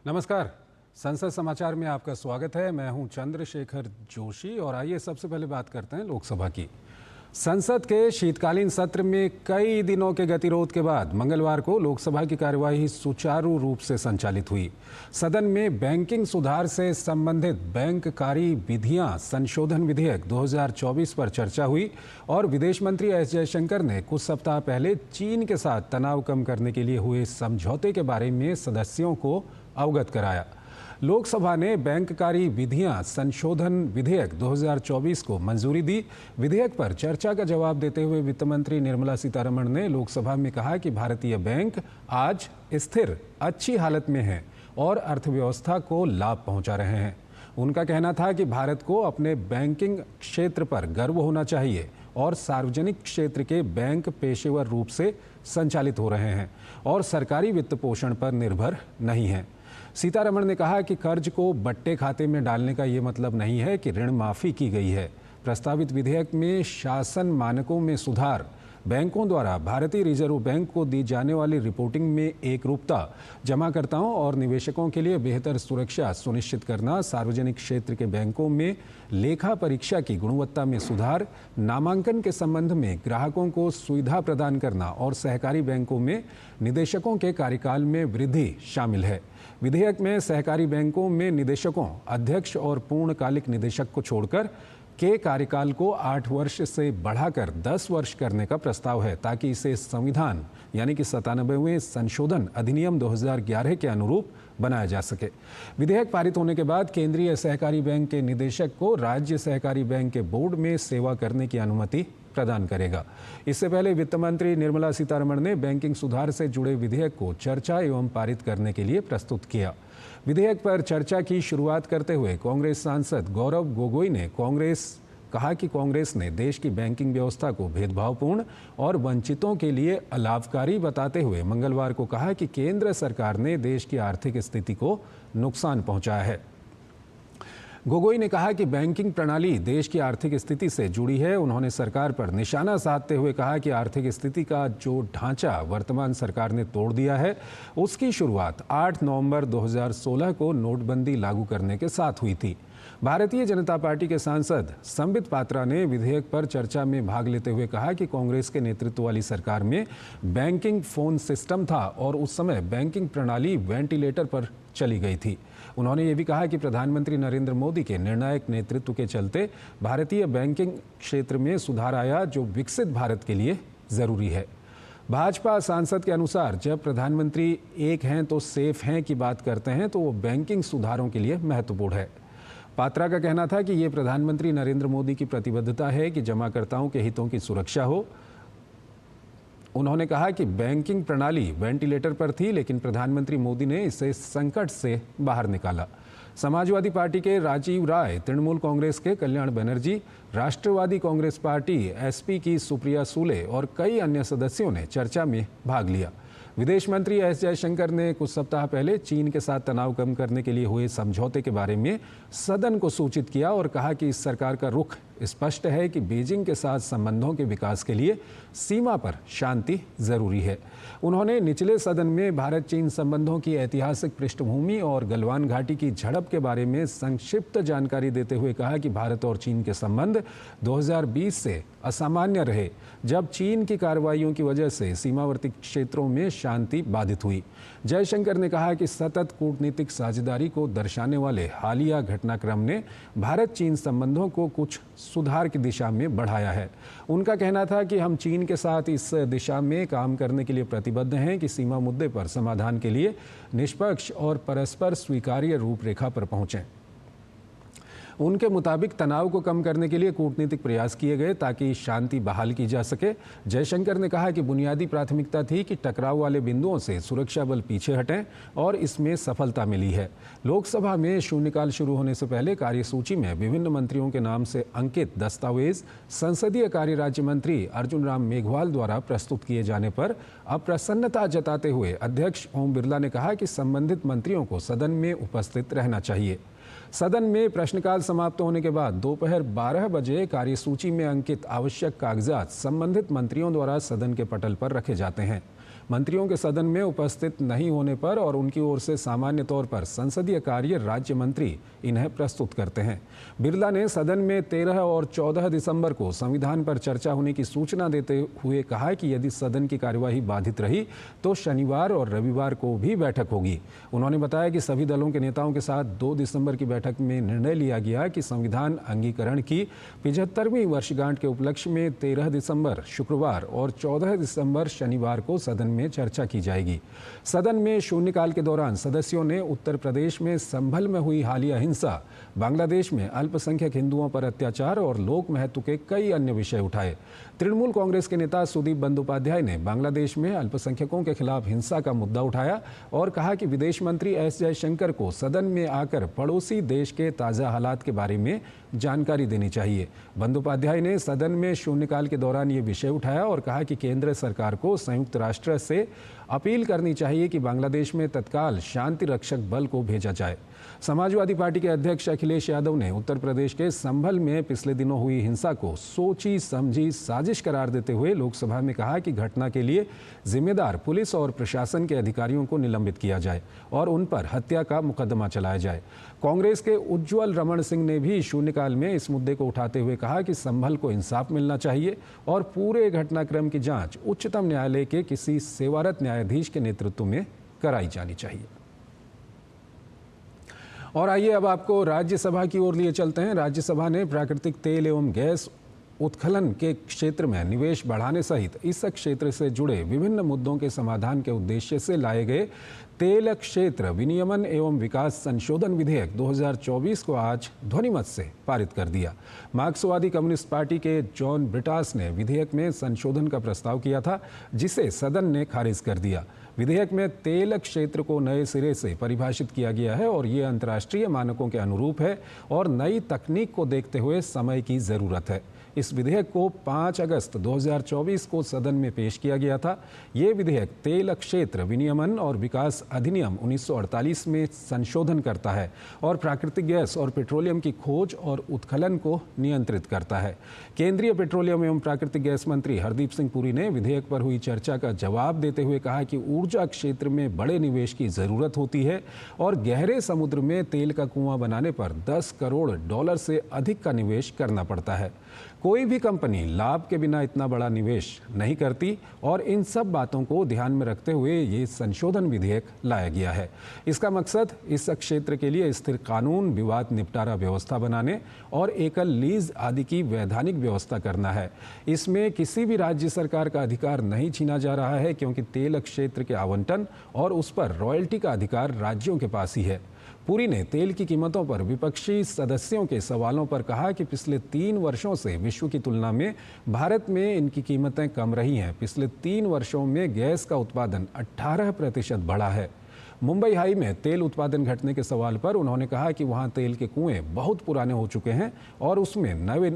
नमस्कार। संसद समाचार में आपका स्वागत है। मैं हूं चंद्रशेखर जोशी और आइए सबसे पहले बात करते हैं लोकसभा की। संसद के शीतकालीन सत्र में कई दिनों के गतिरोध के बाद मंगलवार को लोकसभा की कार्यवाही सुचारू रूप से संचालित हुई। सदन में बैंकिंग सुधार से संबंधित बैंककारी विधियां संशोधन विधेयक 2024 पर चर्चा हुई और विदेश मंत्री एस जयशंकर ने कुछ सप्ताह पहले चीन के साथ तनाव कम करने के लिए हुए समझौते के बारे में सदस्यों को अवगत कराया। लोकसभा ने बैंककारी विधियां संशोधन विधेयक 2024 को मंजूरी दी। विधेयक पर चर्चा का जवाब देते हुए वित्त मंत्री निर्मला सीतारमण ने लोकसभा में कहा कि भारतीय बैंक आज स्थिर, अच्छी हालत में हैं और अर्थव्यवस्था को लाभ पहुंचा रहे हैं। उनका कहना था कि भारत को अपने बैंकिंग क्षेत्र पर गर्व होना चाहिए और सार्वजनिक क्षेत्र के बैंक पेशेवर रूप से संचालित हो रहे हैं और सरकारी वित्त पोषण पर निर्भर नहीं हैं। सीतारमण ने कहा कि कर्ज को बट्टे खाते में डालने का ये मतलब नहीं है कि ऋण माफी की गई है। प्रस्तावित विधेयक में शासन मानकों में सुधार, बैंकों द्वारा भारतीय रिजर्व बैंक को दी जाने वाली रिपोर्टिंग में एकरूपता, जमाकर्ताओं और निवेशकों के लिए बेहतर सुरक्षा सुनिश्चित करना, सार्वजनिक क्षेत्र के बैंकों में लेखा परीक्षा की गुणवत्ता में सुधार, नामांकन के संबंध में ग्राहकों को सुविधा प्रदान करना और सहकारी बैंकों में निदेशकों के कार्यकाल में वृद्धि शामिल है। विधेयक में सहकारी बैंकों में निदेशकों, अध्यक्ष और पूर्णकालिक निदेशक को छोड़कर के कार्यकाल को 8 वर्ष से बढ़ाकर 10 वर्ष करने का प्रस्ताव है ताकि इसे संविधान यानी कि 97वें संशोधन अधिनियम 2011 के अनुरूप बनाया जा सके। विधेयक पारित होने के बाद केंद्रीय सहकारी बैंक के निदेशक को राज्य सहकारी बैंक के बोर्ड में सेवा करने की अनुमति प्रदान करेगा। इससे पहले वित्त मंत्री निर्मला सीतारमण ने बैंकिंग सुधार से जुड़े विधेयक को चर्चा एवं पारित करने के लिए प्रस्तुत किया। विधेयक पर चर्चा की शुरुआत करते हुए कांग्रेस सांसद गौरव गोगोई ने कहा कि कांग्रेस ने देश की बैंकिंग व्यवस्था को भेदभावपूर्ण और वंचितों के लिए अलाभकारी बताते हुए मंगलवार को कहा कि केंद्र सरकार ने देश की आर्थिक स्थिति को नुकसान पहुंचाया है। गोगोई ने कहा कि बैंकिंग प्रणाली देश की आर्थिक स्थिति से जुड़ी है। उन्होंने सरकार पर निशाना साधते हुए कहा कि आर्थिक स्थिति का जो ढांचा वर्तमान सरकार ने तोड़ दिया है, उसकी शुरुआत 8 नवंबर 2016 को नोटबंदी लागू करने के साथ हुई थी। भारतीय जनता पार्टी के सांसद संबित पात्रा ने विधेयक पर चर्चा में भाग लेते हुए कहा कि कांग्रेस के नेतृत्व वाली सरकार में बैंकिंग फोन सिस्टम था और उस समय बैंकिंग प्रणाली वेंटिलेटर पर चली गई थी। उन्होंने ये भी कहा कि प्रधानमंत्री नरेंद्र मोदी के निर्णायक नेतृत्व के चलते भारतीय बैंकिंग क्षेत्र में सुधार आया, जो विकसित भारत के लिए जरूरी है। भाजपा सांसद के अनुसार जब प्रधानमंत्री एक हैं तो सेफ हैं की बात करते हैं तो वो बैंकिंग सुधारों के लिए महत्वपूर्ण है। पात्रा का कहना था कि ये प्रधानमंत्री नरेंद्र मोदी की प्रतिबद्धता है कि जमाकर्ताओं के हितों की सुरक्षा हो। उन्होंने कहा कि बैंकिंग प्रणाली वेंटिलेटर पर थी, लेकिन प्रधानमंत्री मोदी ने इसे संकट से बाहर निकाला। समाजवादी पार्टी के राजीव राय, तृणमूल कांग्रेस के कल्याण बनर्जी, राष्ट्रवादी कांग्रेस पार्टी एसपी की सुप्रिया सूले और कई अन्य सदस्यों ने चर्चा में भाग लिया। विदेश मंत्री एस जयशंकर ने कुछ सप्ताह पहले चीन के साथ तनाव कम करने के लिए हुए समझौते के बारे में सदन को सूचित किया और कहा कि इस सरकार का रुख स्पष्ट है कि बीजिंग के साथ संबंधों के विकास के लिए सीमा पर शांति जरूरी है। उन्होंने निचले सदन में भारत चीन संबंधों की ऐतिहासिक पृष्ठभूमि और गलवान घाटी की झड़प के बारे में संक्षिप्त जानकारी देते हुए कहा कि भारत और चीन के संबंध 2020 से असामान्य रहे, जब चीन की कार्रवाइयों की वजह से सीमावर्ती क्षेत्रों में शांति बाधित हुई। जयशंकर ने कहा कि सतत कूटनीतिक साझेदारी को दर्शाने वाले हालिया घटनाक्रम ने भारत चीन संबंधों को कुछ सुधार की दिशा में बढ़ाया है। उनका कहना था कि हम चीन के साथ इस दिशा में काम करने के लिए प्रतिबद्ध हैं कि सीमा मुद्दे पर समाधान के लिए निष्पक्ष और परस्पर स्वीकार्य रूपरेखा पर पहुंचें। उनके मुताबिक तनाव को कम करने के लिए कूटनीतिक प्रयास किए गए ताकि शांति बहाल की जा सके। जयशंकर ने कहा कि बुनियादी प्राथमिकता थी कि टकराव वाले बिंदुओं से सुरक्षा बल पीछे हटें और इसमें सफलता मिली है। लोकसभा में शून्यकाल शुरू होने से पहले कार्यसूची में विभिन्न मंत्रियों के नाम से अंकित दस्तावेज संसदीय कार्य राज्य मंत्री अर्जुन राम मेघवाल द्वारा प्रस्तुत किए जाने पर अप्रसन्नता जताते हुए अध्यक्ष ओम बिरला ने कहा कि संबंधित मंत्रियों को सदन में उपस्थित रहना चाहिए। सदन में प्रश्नकाल समाप्त होने के बाद दोपहर 12 बजे कार्यसूची में अंकित आवश्यक कागजात संबंधित मंत्रियों द्वारा सदन के पटल पर रखे जाते हैं। मंत्रियों के सदन में उपस्थित नहीं होने पर और उनकी ओर से सामान्य तौर पर संसदीय कार्य राज्य मंत्री इन्हें प्रस्तुत करते हैं। बिरला ने सदन में 13 और 14 दिसंबर को संविधान पर चर्चा होने की सूचना देते हुए कहा कि यदि सदन की कार्यवाही बाधित रही तो शनिवार और रविवार को भी बैठक होगी। उन्होंने बताया कि सभी दलों के नेताओं के साथ 2 दिसंबर की बैठक में निर्णय लिया गया कि संविधान अंगीकरण की 75वीं वर्षगांठ के उपलक्ष्य में 13 दिसंबर शुक्रवार और 14 दिसंबर शनिवार को सदन में चर्चा की जाएगी। सदन में शून्यकाल के दौरान सदस्यों ने उत्तर प्रदेश में संभल में हुई हालिया हिंसा, बांग्लादेश में अल्पसंख्यक हिंदुओं पर अत्याचार और लोक महत्व के कई अन्य विषय उठाए। तृणमूल कांग्रेस के नेता सुदीप बंदोपाध्याय ने बांग्लादेश में अल्पसंख्यकों के खिलाफ हिंसा का मुद्दा उठाया और कहा कि विदेश मंत्री एस जयशंकर को सदन में आकर पड़ोसी देश के ताज़ा हालात के बारे में जानकारी देनी चाहिए। बंदोपाध्याय ने सदन में शून्यकाल के दौरान ये विषय उठाया और कहा कि केंद्र सरकार को संयुक्त राष्ट्र से अपील करनी चाहिए कि बांग्लादेश में तत्काल शांति रक्षक बल को भेजा जाए। समाजवादी पार्टी के अध्यक्ष अखिलेश यादव ने उत्तर प्रदेश के संभल में पिछले दिनों हुई हिंसा को सोची समझी साजिश करार देते हुए लोकसभा में कहा कि घटना के लिए जिम्मेदार पुलिस और प्रशासन के अधिकारियों को निलंबित किया जाए और उन पर हत्या का मुकदमा चलाया जाए। कांग्रेस के उज्ज्वल रमण सिंह ने भी शून्यकाल में इस मुद्दे को उठाते हुए कहा कि संभल को इंसाफ मिलना चाहिए और पूरे घटनाक्रम की जांच उच्चतम न्यायालय के किसी सेवारत न्यायाधीश के नेतृत्व में कराई जानी चाहिए। और आइए अब आपको राज्यसभा की ओर लिए चलते हैं। राज्यसभा ने प्राकृतिक तेल एवं गैस उत्खनन के क्षेत्र में निवेश बढ़ाने सहित इस क्षेत्र से जुड़े विभिन्न मुद्दों के समाधान के उद्देश्य से लाए गए तेल क्षेत्र विनियमन एवं विकास संशोधन विधेयक 2024 को आज ध्वनिमत से पारित कर दिया। मार्क्सवादी कम्युनिस्ट पार्टी के जॉन ब्रिटास ने विधेयक में संशोधन का प्रस्ताव किया था, जिसे सदन ने खारिज कर दिया। विधेयक में तेल क्षेत्र को नए सिरे से परिभाषित किया गया है और ये अंतर्राष्ट्रीय मानकों के अनुरूप है और नई तकनीक को देखते हुए समय की ज़रूरत है। इस विधेयक को 5 अगस्त 2024 को सदन में पेश किया गया था। ये विधेयक तेल क्षेत्र विनियमन और विकास अधिनियम 1948 में संशोधन करता है और प्राकृतिक गैस और पेट्रोलियम की खोज और उत्खनन को नियंत्रित करता है। केंद्रीय पेट्रोलियम एवं प्राकृतिक गैस मंत्री हरदीप सिंह पुरी ने विधेयक पर हुई चर्चा का जवाब देते हुए कहा कि ऊर्जा क्षेत्र में बड़े निवेश की ज़रूरत होती है और गहरे समुद्र में तेल का कुआं बनाने पर $10 करोड़ से अधिक का निवेश करना पड़ता है। कोई भी कंपनी लाभ के बिना इतना बड़ा निवेश नहीं करती और इन सब बातों को ध्यान में रखते हुए ये संशोधन विधेयक लाया गया है। इसका मकसद इस क्षेत्र के लिए स्थिर कानून, विवाद निपटारा व्यवस्था बनाने और एकल लीज आदि की वैधानिक व्यवस्था करना है। इसमें किसी भी राज्य सरकार का अधिकार नहीं छीना जा रहा है, क्योंकि तेल क्षेत्र के आवंटन और उस पर रॉयल्टी का अधिकार राज्यों के पास ही है। पुरी ने तेल की कीमतों पर विपक्षी सदस्यों के सवालों पर कहा कि पिछले 3 वर्षों से विश्व की तुलना में भारत में इनकी कीमतें कम रही हैं। पिछले 3 वर्षों में गैस का उत्पादन 18% बढ़ा है। मुंबई हाई में तेल उत्पादन घटने के सवाल पर उन्होंने कहा कि वहां तेल के कुएं बहुत पुराने हो चुके हैं और उसमें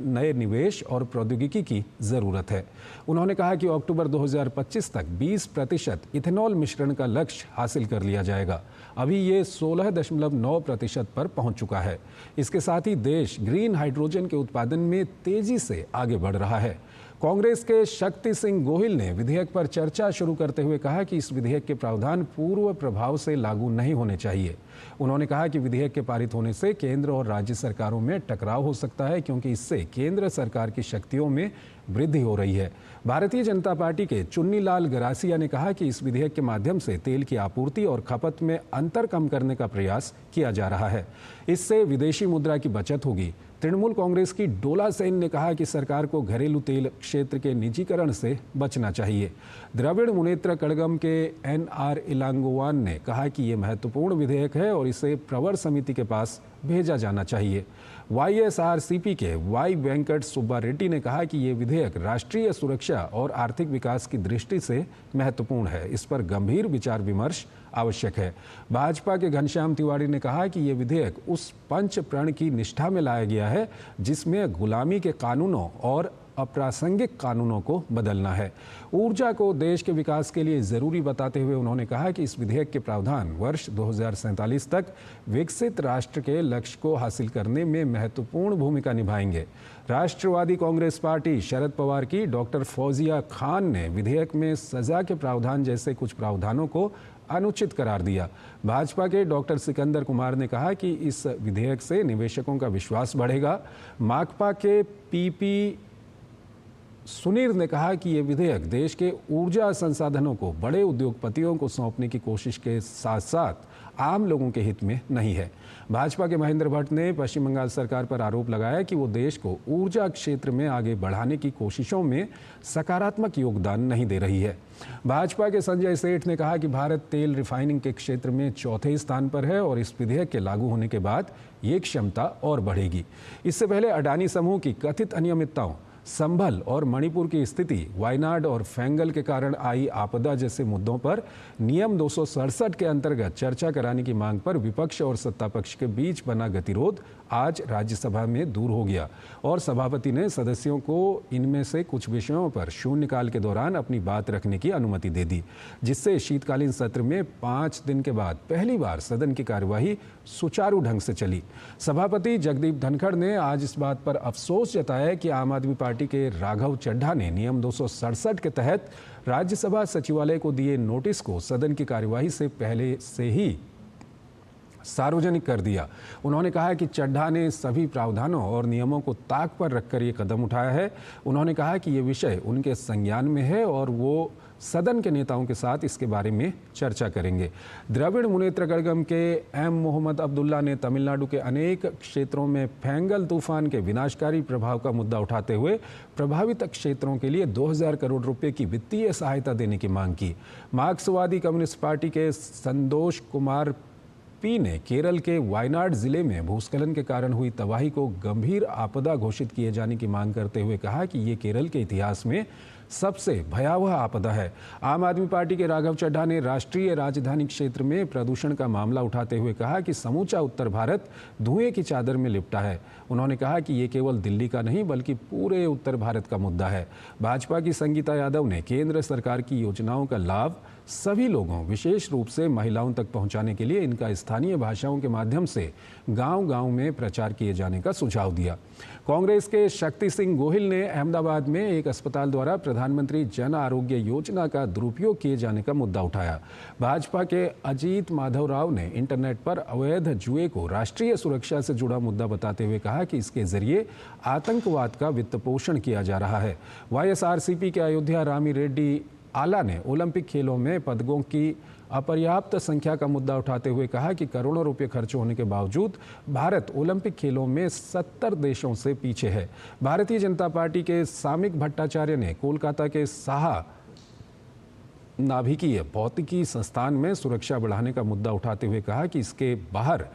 नए निवेश और प्रौद्योगिकी की ज़रूरत है। उन्होंने कहा कि अक्टूबर 2025 तक 20% इथेनॉल मिश्रण का लक्ष्य हासिल कर लिया जाएगा। अभी ये 16.9% पर पहुंच चुका है। इसके साथ ही देश ग्रीन हाइड्रोजन के उत्पादन में तेजी से आगे बढ़ रहा है। कांग्रेस के शक्ति सिंह गोहिल ने विधेयक पर चर्चा शुरू करते हुए कहा कि इस विधेयक के प्रावधान पूर्व प्रभाव से लागू नहीं होने चाहिए। उन्होंने कहा कि विधेयक के पारित होने से केंद्र और राज्य सरकारों में टकराव हो सकता है, क्योंकि इससे केंद्र सरकार की शक्तियों में वृद्धि हो रही है। भारतीय जनता पार्टी के चुन्नीलाल गरासिया ने कहा कि इस विधेयक के माध्यम से तेल की आपूर्ति और खपत में अंतर कम करने का प्रयास किया जा रहा है। इससे विदेशी मुद्रा की बचत होगी। तृणमूल कांग्रेस की डोला सेन ने कहा कि सरकार को घरेलू तेल क्षेत्र के निजीकरण से बचना चाहिए। द्रविड़ मुनेत्र कड़गम के NR इलांगोवान ने कहा कि ये महत्वपूर्ण विधेयक है और इसे प्रवर समिति के पास भेजा जाना चाहिए। YSRCP के Y वेंकट सुब्बा रेड्डी ने कहा कि ये विधेयक राष्ट्रीय सुरक्षा और आर्थिक विकास की दृष्टि से महत्वपूर्ण है। इस पर गंभीर विचार विमर्श आवश्यक है। भाजपा के घनश्याम तिवारी ने कहा कि ये विधेयक उस पंच प्रण की निष्ठा में लाया गया है जिसमें गुलामी के कानूनों और अप्रासंगिक कानूनों को बदलना है। ऊर्जा को देश के विकास के लिए ज़रूरी बताते हुए उन्होंने कहा कि इस विधेयक के प्रावधान वर्ष 2047 तक विकसित राष्ट्र के लक्ष्य को हासिल करने में महत्वपूर्ण भूमिका निभाएंगे। राष्ट्रवादी कांग्रेस पार्टी शरद पवार की डॉक्टर फौजिया खान ने विधेयक में सजा के प्रावधान जैसे कुछ प्रावधानों को अनुचित करार दिया। भाजपा के डॉक्टर सिकंदर कुमार ने कहा कि इस विधेयक से निवेशकों का विश्वास बढ़ेगा। माकपा के पीपी सुनीर ने कहा कि ये विधेयक देश के ऊर्जा संसाधनों को बड़े उद्योगपतियों को सौंपने की कोशिश के साथ साथ आम लोगों के हित में नहीं है। भाजपा के महेंद्र भट्ट ने पश्चिम बंगाल सरकार पर आरोप लगाया कि वो देश को ऊर्जा क्षेत्र में आगे बढ़ाने की कोशिशों में सकारात्मक योगदान नहीं दे रही है। भाजपा के संजय सेठ ने कहा कि भारत तेल रिफाइनिंग के क्षेत्र में चौथे स्थान पर है और इस विधेयक के लागू होने के बाद ये क्षमता और बढ़ेगी। इससे पहले अडानी समूह की कथित अनियमितताओं, संभल और मणिपुर की स्थिति, वायनाड और फेंगल के कारण आई आपदा जैसे मुद्दों पर नियम 267 के अंतर्गत चर्चा कराने की मांग पर विपक्ष और सत्तापक्ष के बीच बना गतिरोध आज राज्यसभा में दूर हो गया और सभापति ने सदस्यों को इनमें से कुछ विषयों पर शून्यकाल के दौरान अपनी बात रखने की अनुमति दे दी, जिससे शीतकालीन सत्र में 5 दिन के बाद पहली बार सदन की कार्यवाही सुचारू ढंग से चली। सभापति जगदीप धनखड़ ने आज इस बात पर अफसोस जताया कि आम आदमी पार्टी के राघव चड्ढा ने नियम 267 के तहत राज्यसभा सचिवालय को दिए नोटिस को सदन की कार्यवाही से पहले से ही सार्वजनिक कर दिया। उन्होंने कहा कि चड्ढा ने सभी प्रावधानों और नियमों को ताक पर रखकर ये कदम उठाया है। उन्होंने कहा कि ये विषय उनके संज्ञान में है और वो सदन के नेताओं के साथ इसके बारे में चर्चा करेंगे। द्रविड़ मुनेत्र कड़गम के एम मोहम्मद अब्दुल्ला ने तमिलनाडु के अनेक क्षेत्रों में फेंगल तूफान के विनाशकारी प्रभाव का मुद्दा उठाते हुए प्रभावित क्षेत्रों के लिए 2000 करोड़ रुपए की वित्तीय सहायता देने की मांग की। मार्क्सवादी कम्युनिस्ट पार्टी के संतोष कुमार पी ने केरल के वायनाड जिले में भूस्खलन के कारण हुई तबाही को गंभीर आपदा घोषित किए जाने की मांग करते हुए कहा कि ये केरल के इतिहास में सबसे भयावह आपदा है। आम आदमी पार्टी के राघव चड्ढा ने राष्ट्रीय राजधानी क्षेत्र में प्रदूषण का मामला उठाते हुए कहा कि समूचा उत्तर भारत धुएं की चादर में लिपटा है। उन्होंने कहा कि ये केवल दिल्ली का नहीं बल्कि पूरे उत्तर भारत का मुद्दा है। भाजपा की संगीता यादव ने केंद्र सरकार की योजनाओं का लाभ सभी लोगों, विशेष रूप से महिलाओं तक पहुंचाने के लिए इनका स्थानीय भाषाओं के माध्यम से गांव-गांव में प्रचार किए जाने का सुझाव दिया। कांग्रेस के शक्ति सिंह गोहिल ने अहमदाबाद में एक अस्पताल द्वारा प्रधानमंत्री जन आरोग्य योजना का दुरुपयोग किए जाने का मुद्दा उठाया। भाजपा के अजीत माधव राव ने इंटरनेट पर अवैध जुए को राष्ट्रीय सुरक्षा से जुड़ा मुद्दा बताते हुए कहा कि इसके जरिए आतंकवाद का वित्त पोषण किया जा रहा है। वाईएसआरसीपी के अयोध्या रामी रेड्डी आला ने ओलंपिक खेलों में पदकों की अपर्याप्त संख्या का मुद्दा उठाते हुए कहा कि करोड़ों रुपए खर्च होने के बावजूद भारत ओलंपिक खेलों में 70 देशों से पीछे है। भारतीय जनता पार्टी के सामिक भट्टाचार्य ने कोलकाता के साहा नाभिकीय भौतिकी संस्थान में सुरक्षा बढ़ाने का मुद्दा उठाते हुए कहा कि इसके बाहर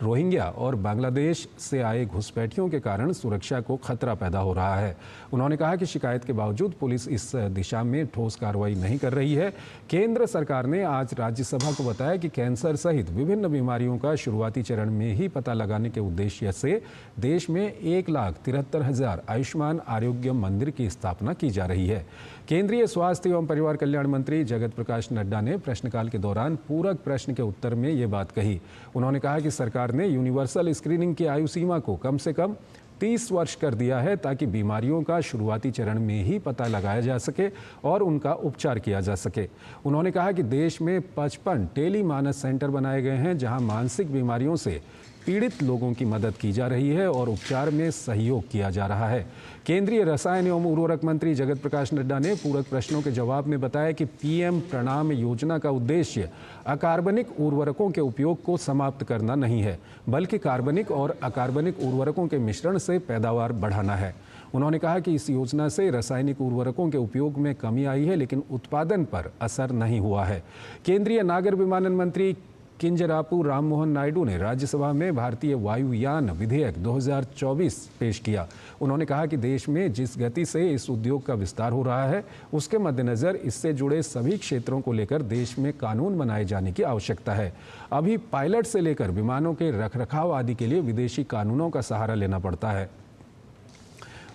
रोहिंग्या और बांग्लादेश से आए घुसपैठियों के कारण सुरक्षा को खतरा पैदा हो रहा है। उन्होंने कहा कि शिकायत के बावजूद पुलिस इस दिशा में ठोस कार्रवाई नहीं कर रही है। केंद्र सरकार ने आज राज्यसभा को बताया कि कैंसर सहित विभिन्न बीमारियों का शुरुआती चरण में ही पता लगाने के उद्देश्य से देश में 1,73,000 आयुष्मान आरोग्य मंदिर की स्थापना की जा रही है। केंद्रीय स्वास्थ्य एवं परिवार कल्याण मंत्री जगत प्रकाश नड्डा ने प्रश्नकाल के दौरान पूरक प्रश्न के उत्तर में ये बात कही। उन्होंने कहा कि सरकार ने यूनिवर्सल स्क्रीनिंग की आयु सीमा को कम से कम 30 वर्ष कर दिया है ताकि बीमारियों का शुरुआती चरण में ही पता लगाया जा सके और उनका उपचार किया जा सके। उन्होंने कहा कि देश में 55 टेली मानस सेंटर बनाए गए हैं जहां मानसिक बीमारियों से पीड़ित लोगों की मदद की जा रही है और उपचार में सहयोग किया जा रहा है। केंद्रीय रसायन एवं उर्वरक मंत्री जगत प्रकाश नड्डा ने पूरक प्रश्नों के जवाब में बताया कि पीएम प्रणाम योजना का उद्देश्य अकार्बनिक उर्वरकों के उपयोग को समाप्त करना नहीं है, बल्कि कार्बनिक और अकार्बनिक उर्वरकों के मिश्रण से पैदावार बढ़ाना है। उन्होंने कहा कि इस योजना से रासायनिक उर्वरकों के उपयोग में कमी आई है, लेकिन उत्पादन पर असर नहीं हुआ है। केंद्रीय नागर विमानन मंत्री किंजरापू राममोहन नायडू ने राज्यसभा में भारतीय वायुयान विधेयक 2024 पेश किया। उन्होंने कहा कि देश में जिस गति से इस उद्योग का विस्तार हो रहा है, उसके मद्देनज़र इससे जुड़े सभी क्षेत्रों को लेकर देश में कानून बनाए जाने की आवश्यकता है। अभी पायलट से लेकर विमानों के रखरखाव आदि के लिए विदेशी कानूनों का सहारा लेना पड़ता है।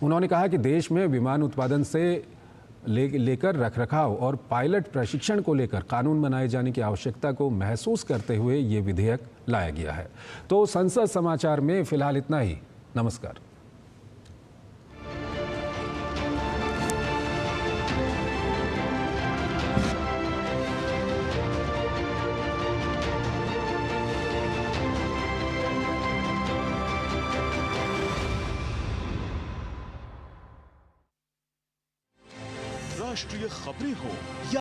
उन्होंने कहा कि देश में विमान उत्पादन से लेकर रखरखाव और पायलट प्रशिक्षण को लेकर कानून बनाए जाने की आवश्यकता को महसूस करते हुए ये विधेयक लाया गया है। तो संसद समाचार में फिलहाल इतना ही। नमस्कार। राष्ट्रीय खबरें हो या